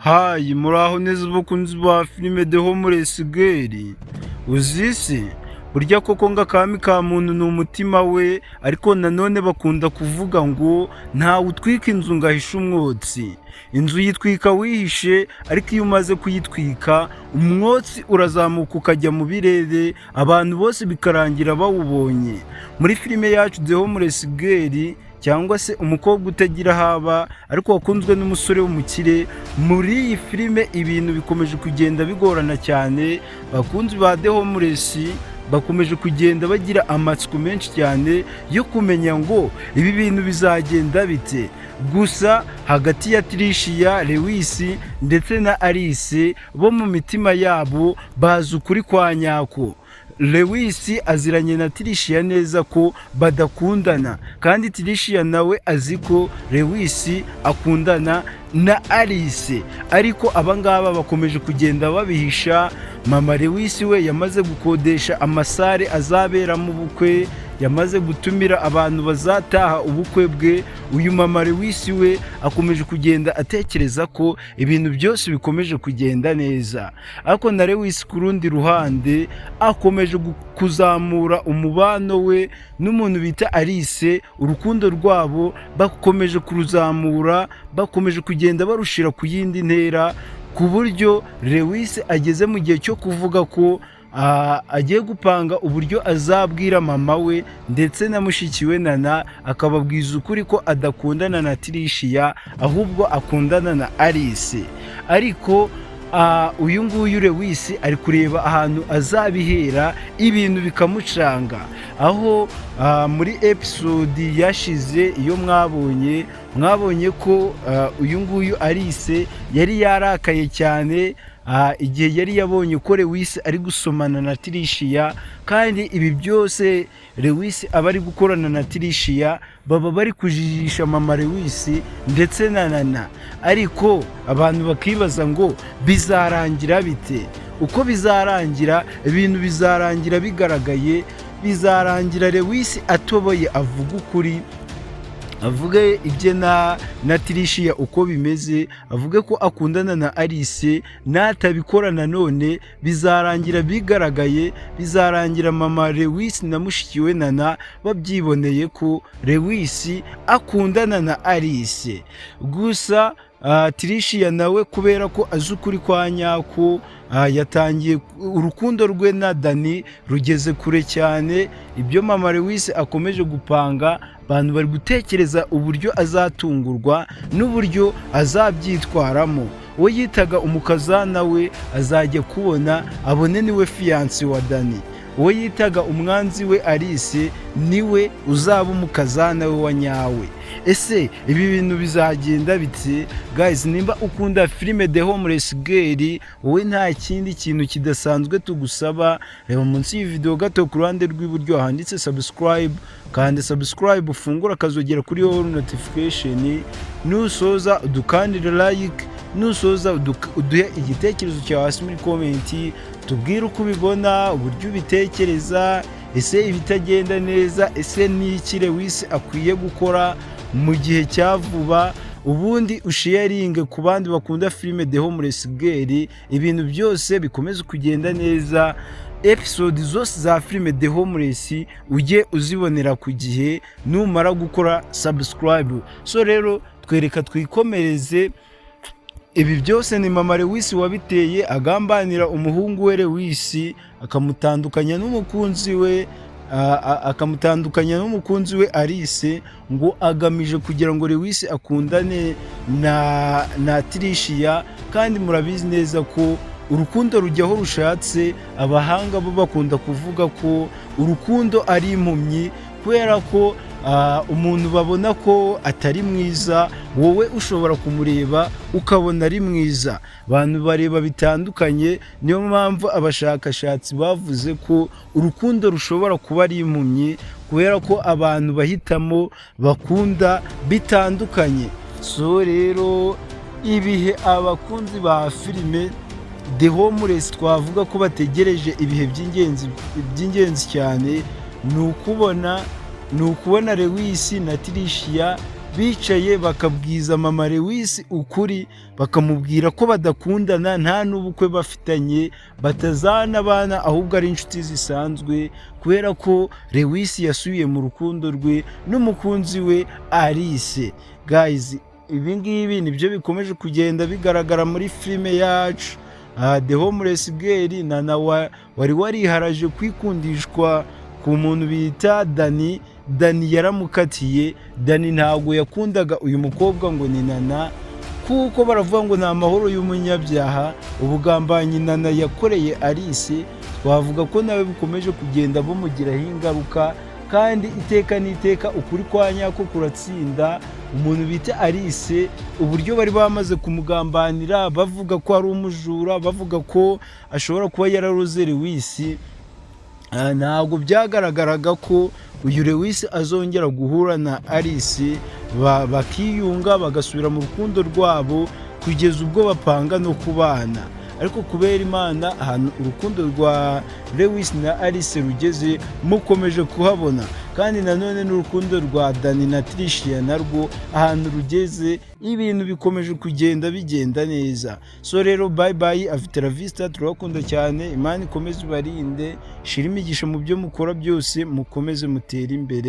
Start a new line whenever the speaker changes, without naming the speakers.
Hayi muraho neza bakunzi ba filime The Homeless Girl. Uzisi burya koko ngo akami ka muntu ni umutima we, ariko nanone bakunda kuvuga ngo ntawe utwika inzu ngo ahishe umwotsi. Inzu yitwika wihishe, ariko iyo umaze kuyitwika umwotsi urazamuka ukajya mu birere, abantu bose bikarangira bawubonye. Muri filime yacu The Homeless Girl, cyangwa se umukobwa utagira haba ariko wakunzwe n'umusore w'umukire, muri iyi filime ibintu bikomeje kugenda bigorana cyane. Bakunzi ba The Homeless bakomeje kugenda bagira amatsiko menshi cyane yo kumenya ngo ibi bintu bizagenda bite. Gusa hagati ya Tricia, Lewis ndetse na Alice, bo mu mitima yabo bazi ukuri kwa nyako. Lewis aziranye na Tricia neza ko badakundana, kandi Tricia nawe azi ko Lewis akundana na Alice, ariko abangaba bakomeje kugenda babihisha. Mama Lewis we yamaze gukodesha amasare azaberamo ubukwe, yamaze gutumira abantu bazataha ubukwe bwe. Uyu mama Lewis we akomeje kugenda atekereza ko ibintu byose bikomeje kugenda neza, ariko na Lewis ku rundi ruhande akomeje kuzamura umubano we n'umuntu bita Alice. Urukundo rwabo bakomeje kuruzamura, bakomeje kugenda barushira ku yindi ntera, ku buryo Lewis ageze mu gihe cyo kuvuga ko agiye gupanga uburyo azabwira mama we ndetse na mushiki we Nana, akababwiza ukuri ko adakundana na Tricia ahubwo akundana na Alice. Ariko uyu nguyu Lewis ari kureba ahantu azabihera, ibintu bikamucanga. Aho muri episode yashize iyo mwabonye ko uyu nguyu Alice yari yarakaye cyane igihe yari yabonye ko Lewis ari gusomana na Tricia, kandi ibi byose Lewis aba ari gukorana na Tricia baba bari kujijisha mama Lewis ndetse na Nana. Ariko abantu bakibaza ngo bizarangira bite? Uko bizarangira, ibintu bizarangira bigaragaye, bizarangira Lewis atoboye avuga ukuri, avuge ibye na Tricia uko bimeze, avuge ko akundana na Alice. Natabikora nanone bizarangira bigaragaye, bizarangira mama Lewis na mushiki we Nana babyiboneye ko Lewis akundana na Alice. Gusa Tricia nawe kubera ko azi ukuri kwa nyako, yatangiye urukundo rwe na Dani rugeze kure cyane. Ibyo mama Lewis akomeje gupanga, abantu bari gutekereza uburyo azatungurwa n'uburyo azabyitwaramo. Uwo yitaga umukazana we azajya kubona abone niwe fiyanse wa Dani. Uwo yitaga umwanzi we Alice niwe uzaba umukazana we wa nyawe. Ese ibi bintu bizagenda bite? Guys, nimba ukunda filime The Homeless Girl, wowe nta kindi kintu kidasanzwe tugusaba, reba munsi y'iyi video gato ku ruhande rw'iburyo handitse subscribe, kandi subscribe ufungura akazogera kuri all notification. Nusoza udukandire like, nusoza uduhe igitekerezo cyawe hasi muri comment, tubwire uko ubibona, uburyo ubitekereza. Ese ibitagenda neza, ese ni iki Lewis akwiye gukora mu gihe cya vuba? Ubundi usharinge ku bandi bakunda filime The Homeless Girl, ibintu byose bikomeze kugenda neza. Episode zose za filime The Homeless ujye uzibonera ku gihe numara gukora subscribe. So rero twereka twikomereze. Ibi byose ni mama Lewis wabiteye, agambanira umuhungu we Lewis, akamutandukanya n'umukunzi we Alice, ngo agamije kugira ngo Lewis akundane na Tricia. Kandi murabizi neza ko urukundo rujyaho rushatse. Abahanga bo bakunda kuvuga ko urukundo ari impumyi, kubera ko umuntu babona ko atari mwiza, wowe ushobora kumureba ukabona ari mwiza. Abantu bareba bitandukanye, niyo mpamvu abashakashatsi bavuze ko urukundo rushobora kuba ari impumyi, kubera ko abantu bahitamo bakunda bitandukanye. So rero ibihe abakunzi ba filime The Homeless twavuga ko bategereje ibihe by'ingenzi cyane, ni ukubona Lewis na Tricia bicaye bakabwiza mama Lewis ukuri, bakamubwira ko badakundana, nta n'ubukwe bafitanye, batazana abana ahubwo ari inshuti zisanzwe, kubera ko Lewis yasubiye mu rukundo rwe n'umukunzi we Alice. Guys, ibi ngibi nibyo bikomeje kugenda bigaragara muri filime yacu The Homeless Girl. Nana wari wariharaje kwikundishwa ku muntu bita Dani. Dani yaramukatiye. Dani ntabwo yakundaga uyu mukobwa ngo ni Nana, kuko baravuga ngo ni amahoro y'umunyabyaha. Ubugambanyi Nana yakoreye Alice twavuga ko nawe bukomeje kugenda bumugiraho ingaruka, kandi iteka n'iteka ukuri kwa nyako kuratsinda. Umuntu bita Alice, uburyo bari bamaze kumugambanira bavuga ko ari umujura, bavuga ko ashobora kuba yararoze Lewis, ntabwo byagaragaraga ko uyu Lewis azongera guhura na Alice bakiyunga bagasubira mu rukundo rwabo kugeza ubwo bapanga no kubana. Ariko kubera Imana, ahantu urukundo rwa Lewis na Alice rugeze mukomeje kuhabona, kandi nanone n'urukundo rwa Dani na Tricia narwo ahantu rugeze ibintu bikomeje kugenda bigenda neza. So rero bye bye, afite la vista, turabakunda cyane. Imana ikomeze ibarinde, shira imigisha mu byo mukora byose, mukomeze mutere imbere.